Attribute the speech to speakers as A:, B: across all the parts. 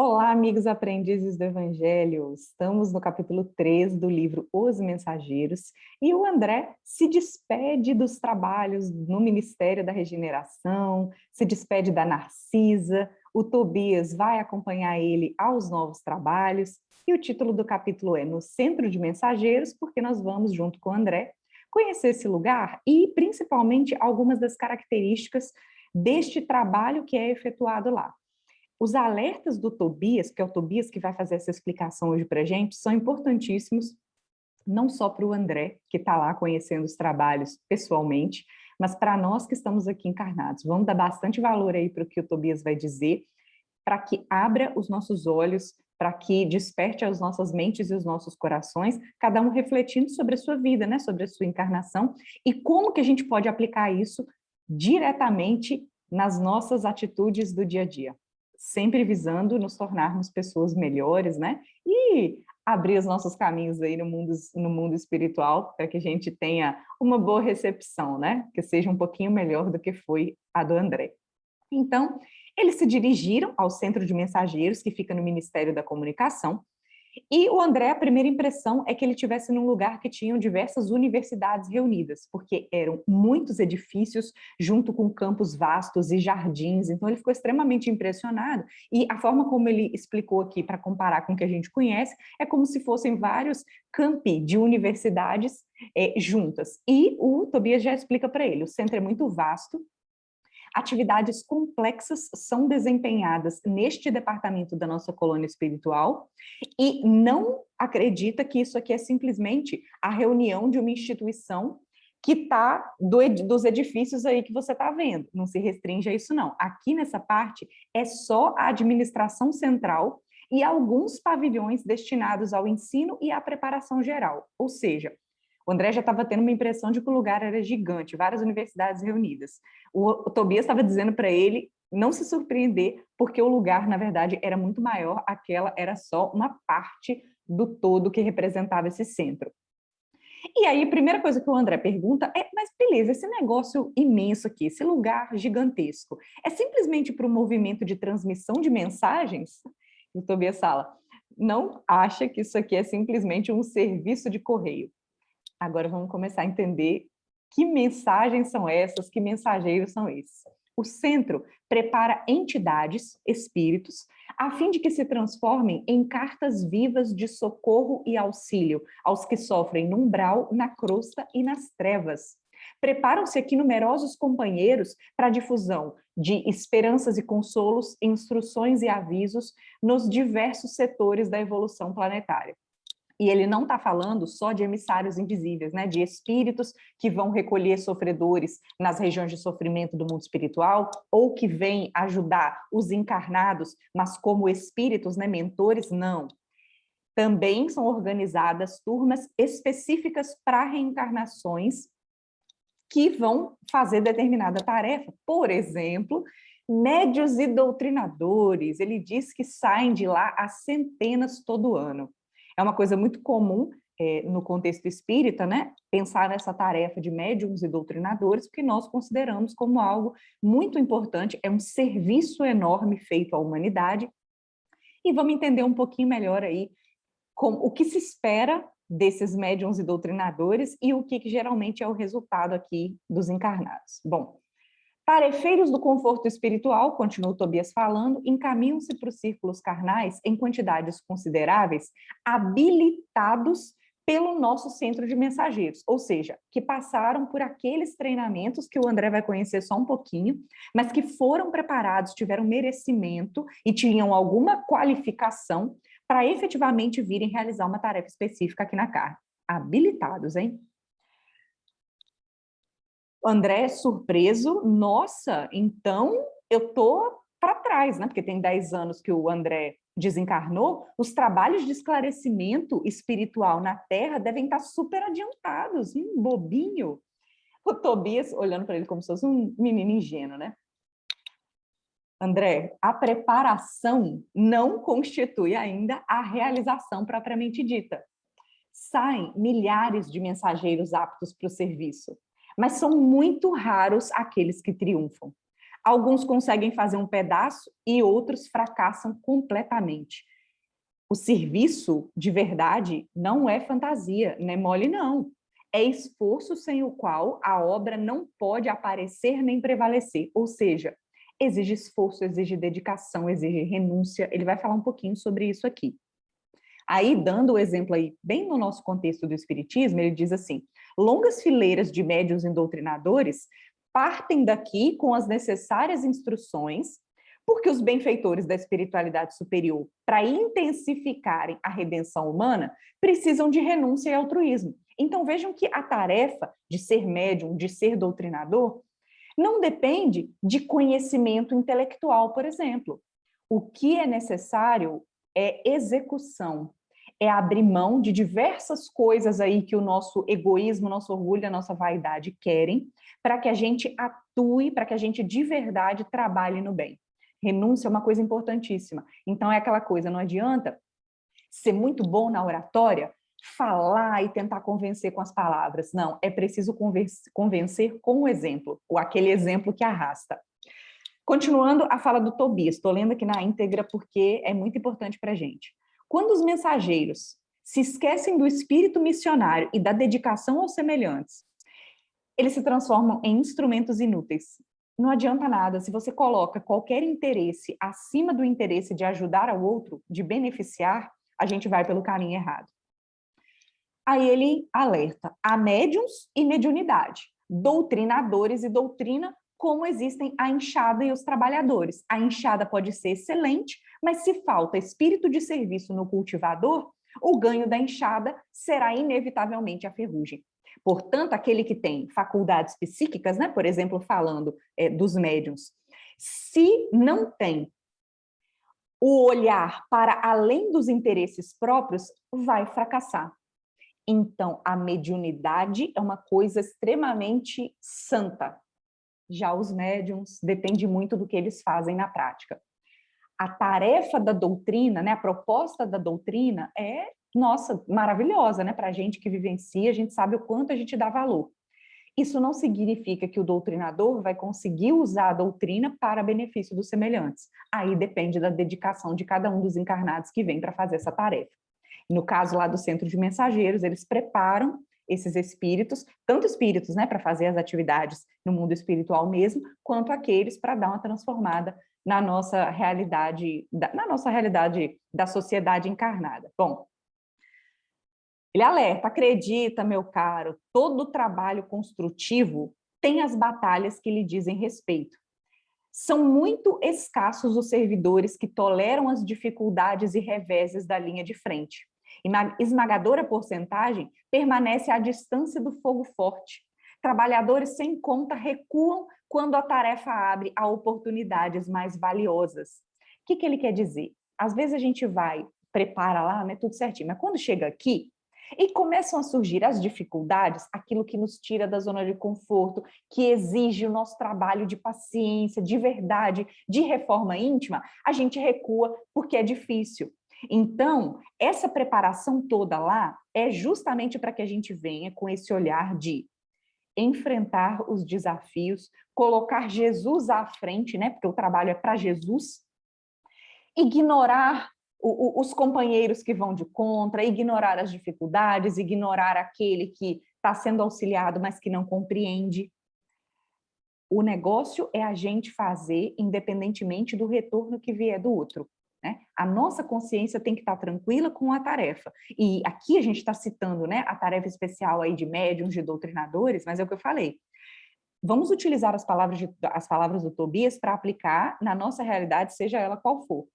A: Olá, amigos aprendizes do Evangelho. Estamos no capítulo 3 do livro Os Mensageiros e o André se despede dos trabalhos no Ministério da Regeneração, se despede da Narcisa, o Tobias vai acompanhar ele aos novos trabalhos e o título do capítulo é No Centro de Mensageiros, porque nós vamos, junto com o André, conhecer esse lugar e, principalmente, algumas das características deste trabalho que é efetuado lá. Os alertas do Tobias, que é o Tobias que vai fazer essa explicação hoje para a gente, são importantíssimos, não só para o André, que está lá conhecendo os trabalhos pessoalmente, mas para nós que estamos aqui encarnados. Vamos dar bastante valor aí para o que o Tobias vai dizer, para que abra os nossos olhos, para que desperte as nossas mentes e os nossos corações, cada um refletindo sobre a sua vida, né, sobre a sua encarnação, e como que a gente pode aplicar isso diretamente nas nossas atitudes do dia a dia. Sempre visando nos tornarmos pessoas melhores, né? E abrir os nossos caminhos aí no mundo espiritual, para que a gente tenha uma boa recepção, né? Que seja um pouquinho melhor do que foi a do André. Então, eles se dirigiram ao Centro de Mensageiros, que fica no Ministério da Comunicação, e o André, a primeira impressão é que ele estivesse num lugar que tinham diversas universidades reunidas, porque eram muitos edifícios junto com campos vastos e jardins, então ele ficou extremamente impressionado, e a forma como ele explicou aqui, para comparar com o que a gente conhece, é como se fossem vários campi de universidades juntas, e o Tobias já explica para ele, o centro é muito vasto, atividades complexas são desempenhadas neste departamento da nossa colônia espiritual e não acredita que isso aqui é simplesmente a reunião de uma instituição que está dos edifícios aí que você está vendo. Não se restringe a isso, não. Aqui nessa parte é só a administração central e alguns pavilhões destinados ao ensino e à preparação geral. Ou seja, o André já estava tendo uma impressão de que o lugar era gigante, várias universidades reunidas. O Tobias estava dizendo para ele não se surpreender, porque o lugar, na verdade, era muito maior, aquela era só uma parte do todo que representava esse centro. E aí, a primeira coisa que o André pergunta é, mas beleza, esse negócio imenso aqui, esse lugar gigantesco, é simplesmente para o movimento de transmissão de mensagens? E o Tobias fala, não acha que isso aqui é simplesmente um serviço de correio. Agora vamos começar a entender que mensagens são essas, que mensageiros são esses. O centro prepara entidades, espíritos, a fim de que se transformem em cartas vivas de socorro e auxílio aos que sofrem no umbral, na crosta e nas trevas. Preparam-se aqui numerosos companheiros para a difusão de esperanças e consolos, instruções e avisos nos diversos setores da evolução planetária. E ele não está falando só de emissários invisíveis, né, de espíritos que vão recolher sofredores nas regiões de sofrimento do mundo espiritual, ou que vêm ajudar os encarnados, mas como espíritos, né, mentores, não. Também são organizadas turmas específicas para reencarnações que vão fazer determinada tarefa. Por exemplo, médios e doutrinadores, ele diz que saem de lá a centenas todo ano. É uma coisa muito comum no contexto espírita, né? Pensar nessa tarefa de médiums e doutrinadores, porque nós consideramos como algo muito importante, é um serviço enorme feito à humanidade. E vamos entender um pouquinho melhor aí o que se espera desses médiums e doutrinadores e o que geralmente é o resultado aqui dos encarnados. Bom, tarefeiros do conforto espiritual, continua o Tobias falando, encaminham-se para os círculos carnais em quantidades consideráveis, habilitados pelo nosso centro de mensageiros, ou seja, que passaram por aqueles treinamentos que o André vai conhecer só um pouquinho, mas que foram preparados, tiveram merecimento e tinham alguma qualificação para efetivamente virem realizar uma tarefa específica aqui na carne. Habilitados, hein? André é surpreso, nossa, então eu tô para trás, né? Porque tem 10 anos que o André desencarnou, os trabalhos de esclarecimento espiritual na Terra devem estar super adiantados, bobinho. O Tobias, olhando para ele como se fosse um menino ingênuo, né? André, a preparação não constitui ainda a realização propriamente dita. Saem milhares de mensageiros aptos para o serviço, mas são muito raros aqueles que triunfam. Alguns conseguem fazer um pedaço e outros fracassam completamente. O serviço, de verdade, não é fantasia, não é mole, não. É esforço sem o qual a obra não pode aparecer nem prevalecer. Ou seja, exige esforço, exige dedicação, exige renúncia. Ele vai falar um pouquinho sobre isso aqui. Aí, dando o exemplo aí, bem no nosso contexto do espiritismo, ele diz assim: longas fileiras de médiuns e doutrinadores partem daqui com as necessárias instruções, porque os benfeitores da espiritualidade superior, para intensificarem a redenção humana, precisam de renúncia e altruísmo. Então, vejam que a tarefa de ser médium, de ser doutrinador, não depende de conhecimento intelectual, por exemplo. O que é necessário é execução, é abrir mão de diversas coisas aí que o nosso egoísmo, nosso orgulho, a nossa vaidade querem, para que a gente atue, para que a gente de verdade trabalhe no bem. Renúncia é uma coisa importantíssima. Então é aquela coisa, não adianta ser muito bom na oratória, falar e tentar convencer com as palavras. Não, é preciso convencer com o exemplo, ou aquele exemplo que arrasta. Continuando a fala do Tobias, estou lendo aqui na íntegra porque é muito importante para a gente. Quando os mensageiros se esquecem do espírito missionário e da dedicação aos semelhantes, eles se transformam em instrumentos inúteis. Não adianta nada, se você coloca qualquer interesse acima do interesse de ajudar ao outro, de beneficiar, a gente vai pelo caminho errado. Aí ele alerta a médiuns e mediunidade, doutrinadores e doutrina, como existem a enxada e os trabalhadores. A enxada pode ser excelente, mas se falta espírito de serviço no cultivador, o ganho da enxada será inevitavelmente a ferrugem. Portanto, aquele que tem faculdades psíquicas, né, por exemplo, falando dos médiuns, se não tem o olhar para além dos interesses próprios, vai fracassar. Então, a mediunidade é uma coisa extremamente santa. Já os médiums depende muito do que eles fazem na prática. A tarefa da doutrina, né, a proposta da doutrina é, nossa, maravilhosa, né, para a gente que vivencia, a gente sabe o quanto a gente dá valor. Isso não significa que o doutrinador vai conseguir usar a doutrina para benefício dos semelhantes. Aí depende da dedicação de cada um dos encarnados que vem para fazer essa tarefa. No caso lá do Centro de Mensageiros, eles preparam esses espíritos, tanto espíritos, né, para fazer as atividades no mundo espiritual mesmo, quanto aqueles para dar uma transformada na nossa realidade da sociedade encarnada. Bom, ele alerta, acredita, meu caro, todo trabalho construtivo tem as batalhas que lhe dizem respeito. São muito escassos os servidores que toleram as dificuldades e reveses da linha de frente. Esmagadora porcentagem permanece à distância do fogo forte. Trabalhadores sem conta recuam quando a tarefa abre a oportunidades mais valiosas. O que ele quer dizer? Às vezes a gente vai, prepara lá, né, tudo certinho, mas quando chega aqui, e começam a surgir as dificuldades, aquilo que nos tira da zona de conforto, que exige o nosso trabalho de paciência, de verdade, de reforma íntima, a gente recua porque é difícil. Então, essa preparação toda lá é justamente para que a gente venha com esse olhar de enfrentar os desafios, colocar Jesus à frente, né? Porque o trabalho é para Jesus, ignorar os companheiros que vão de contra, ignorar as dificuldades, ignorar aquele que está sendo auxiliado, mas que não compreende. O negócio é a gente fazer independentemente do retorno que vier do outro. Né? A nossa consciência tem que estar tranquila com a tarefa. E aqui a gente está citando, né, a tarefa especial aí de médiuns, de doutrinadores, mas é o que eu falei. Vamos utilizar as palavras do Tobias para aplicar na nossa realidade, seja ela qual for.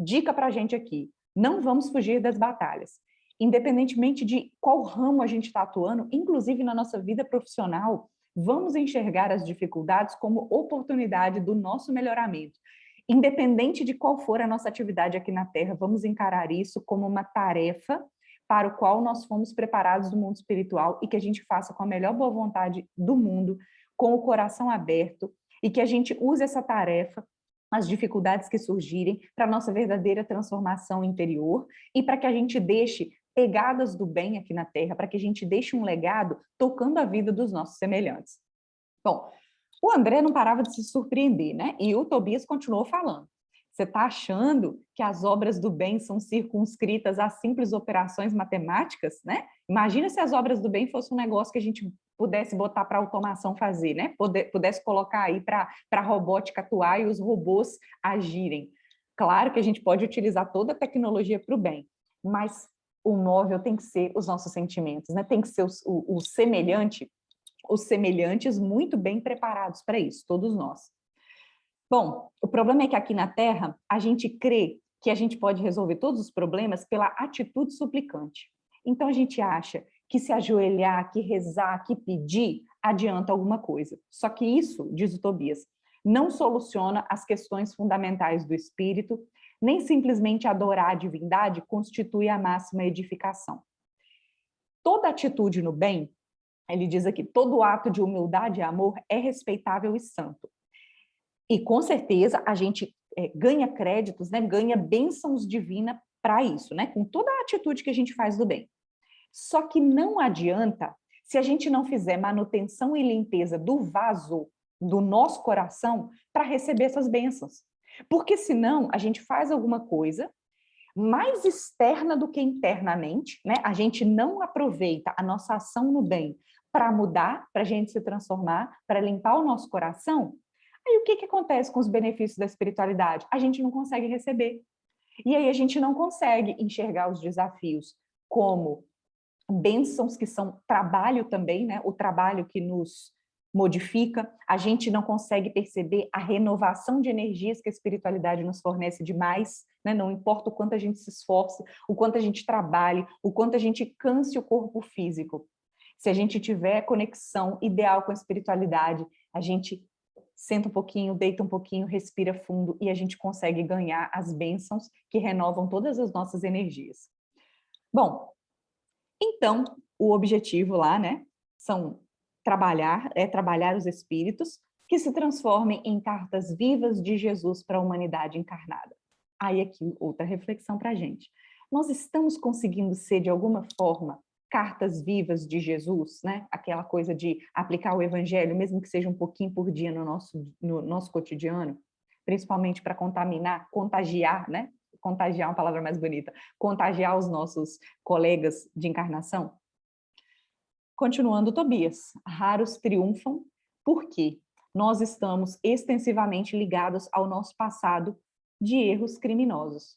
A: Dica para a gente aqui, não vamos fugir das batalhas. Independentemente de qual ramo a gente está atuando, inclusive na nossa vida profissional, vamos enxergar as dificuldades como oportunidade do nosso melhoramento. Independente de qual for a nossa atividade aqui na Terra, vamos encarar isso como uma tarefa para o qual nós fomos preparados no mundo espiritual e que a gente faça com a melhor boa vontade do mundo, com o coração aberto, e que a gente use essa tarefa, as dificuldades que surgirem, para a nossa verdadeira transformação interior e para que a gente deixe pegadas do bem aqui na Terra, para que a gente deixe um legado tocando a vida dos nossos semelhantes. Bom, O André não parava de se surpreender, né? E o Tobias continuou falando. Você está achando que as obras do bem são circunscritas a simples operações matemáticas, né? Imagina se as obras do bem fosse um negócio que a gente pudesse botar para a automação fazer, né? Pudesse colocar aí para a robótica atuar e os robôs agirem. Claro que a gente pode utilizar toda a tecnologia para o bem, mas o móvel tem que ser os nossos sentimentos, né? Tem que ser o semelhante, os semelhantes muito bem preparados para isso, todos nós. Bom, o problema é que aqui na Terra, a gente crê que a gente pode resolver todos os problemas pela atitude suplicante. Então, a gente acha que se ajoelhar, que rezar, que pedir, adianta alguma coisa. Só que isso, diz o Tobias, não soluciona as questões fundamentais do espírito, nem simplesmente adorar a divindade constitui a máxima edificação. Toda atitude no bem, ele diz aqui, todo ato de humildade e amor é respeitável e santo. E, com certeza, a gente ganha créditos, né, ganha bênçãos divinas para isso, né, com toda a atitude que a gente faz do bem. Só que não adianta se a gente não fizer manutenção e limpeza do vaso do nosso coração para receber essas bênçãos. Porque senão a gente faz alguma coisa mais externa do que internamente, né? A gente não aproveita a nossa ação no bem para mudar, para a gente se transformar, para limpar o nosso coração. Aí o que acontece com os benefícios da espiritualidade? A gente não consegue receber. E aí a gente não consegue enxergar os desafios como bênçãos, que são trabalho também, né? O trabalho que nos modifica. A gente não consegue perceber a renovação de energias que a espiritualidade nos fornece demais, né? Não importa o quanto a gente se esforce, o quanto a gente trabalhe, o quanto a gente canse o corpo físico. Se a gente tiver conexão ideal com a espiritualidade, a gente senta um pouquinho, deita um pouquinho, respira fundo e a gente consegue ganhar as bênçãos que renovam todas as nossas energias. Bom, então, o objetivo lá, né, trabalhar os espíritos que se transformem em cartas vivas de Jesus para a humanidade encarnada. Aí aqui outra reflexão para a gente. Nós estamos conseguindo ser, de alguma forma, cartas vivas de Jesus, né? Aquela coisa de aplicar o evangelho, mesmo que seja um pouquinho por dia no nosso cotidiano, principalmente para contagiar, né? Contagiar é uma palavra mais bonita, contagiar os nossos colegas de encarnação. Continuando, Tobias, raros triunfam porque nós estamos extensivamente ligados ao nosso passado de erros criminosos.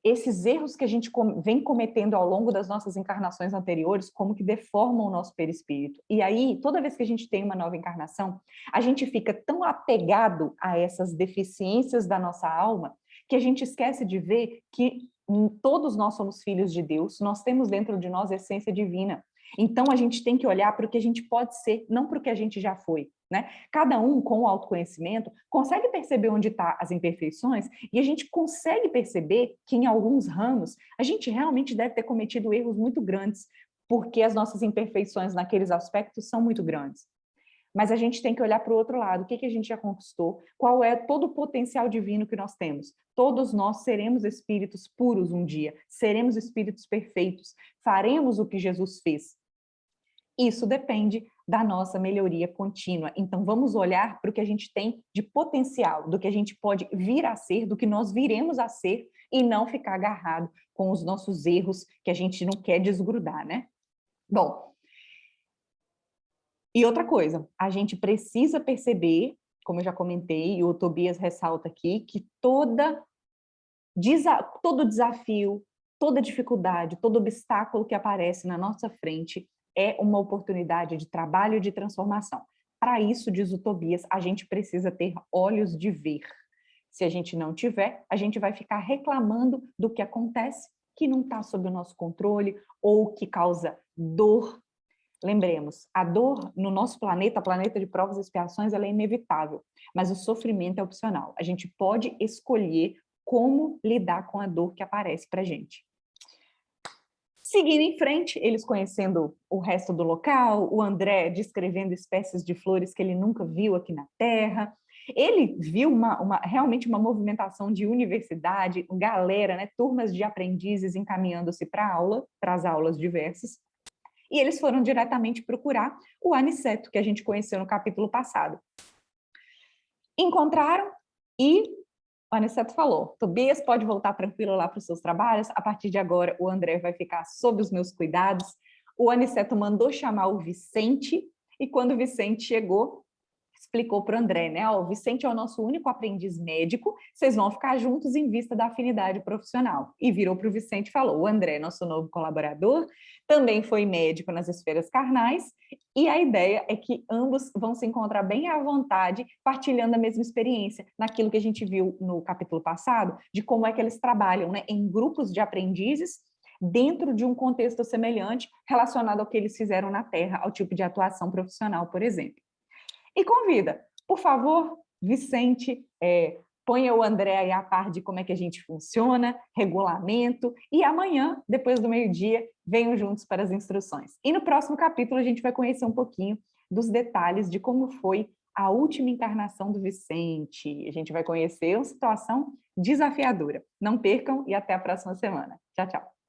A: Esses erros que a gente vem cometendo ao longo das nossas encarnações anteriores, como que deformam o nosso perispírito. E aí, toda vez que a gente tem uma nova encarnação, a gente fica tão apegado a essas deficiências da nossa alma, que a gente esquece de ver que todos nós somos filhos de Deus, nós temos dentro de nós a essência divina. Então, a gente tem que olhar para o que a gente pode ser, não para o que a gente já foi, né? Cada um, com o autoconhecimento, consegue perceber onde estão as imperfeições e a gente consegue perceber que, em alguns ramos, a gente realmente deve ter cometido erros muito grandes, porque as nossas imperfeições naqueles aspectos são muito grandes. Mas a gente tem que olhar para o outro lado, o que a gente já conquistou, qual é todo o potencial divino que nós temos. Todos nós seremos espíritos puros um dia, seremos espíritos perfeitos, faremos o que Jesus fez. Isso depende da nossa melhoria contínua. Então, vamos olhar para o que a gente tem de potencial, do que a gente pode vir a ser, do que nós viremos a ser, e não ficar agarrado com os nossos erros que a gente não quer desgrudar, né? Bom, e outra coisa, a gente precisa perceber, como eu já comentei, e o Tobias ressalta aqui, que todo desafio, toda dificuldade, todo obstáculo que aparece na nossa frente é uma oportunidade de trabalho e de transformação. Para isso, diz o Tobias, a gente precisa ter olhos de ver. Se a gente não tiver, a gente vai ficar reclamando do que acontece, que não está sob o nosso controle, ou que causa dor. Lembremos, a dor no nosso planeta, planeta de provas e expiações, ela é inevitável, mas o sofrimento é opcional. A gente pode escolher como lidar com a dor que aparece para a gente. Seguindo em frente, eles conhecendo o resto do local, o André descrevendo espécies de flores que ele nunca viu aqui na Terra. Ele viu realmente uma movimentação de universidade, galera, né, turmas de aprendizes encaminhando-se para as aulas diversas. E eles foram diretamente procurar o Aniceto, que a gente conheceu no capítulo passado. Encontraram e o Aniceto falou, Tobias pode voltar tranquilo lá para os seus trabalhos, a partir de agora o André vai ficar sob os meus cuidados. O Aniceto mandou chamar o Vicente, e quando o Vicente chegou, explicou para o André, né? O Vicente é o nosso único aprendiz médico, vocês vão ficar juntos em vista da afinidade profissional. E virou para o Vicente e falou, o André, nosso novo colaborador, também foi médico nas esferas carnais, e a ideia é que ambos vão se encontrar bem à vontade, partilhando a mesma experiência, naquilo que a gente viu no capítulo passado, de como é que eles trabalham, né, em grupos de aprendizes, dentro de um contexto semelhante, relacionado ao que eles fizeram na Terra, ao tipo de atuação profissional, por exemplo. E convida, por favor, Vicente, ponha o André aí a par de como é que a gente funciona, regulamento, e amanhã, depois do meio-dia, venham juntos para as instruções. E no próximo capítulo a gente vai conhecer um pouquinho dos detalhes de como foi a última encarnação do Vicente. A gente vai conhecer uma situação desafiadora. Não percam e até a próxima semana. Tchau, tchau.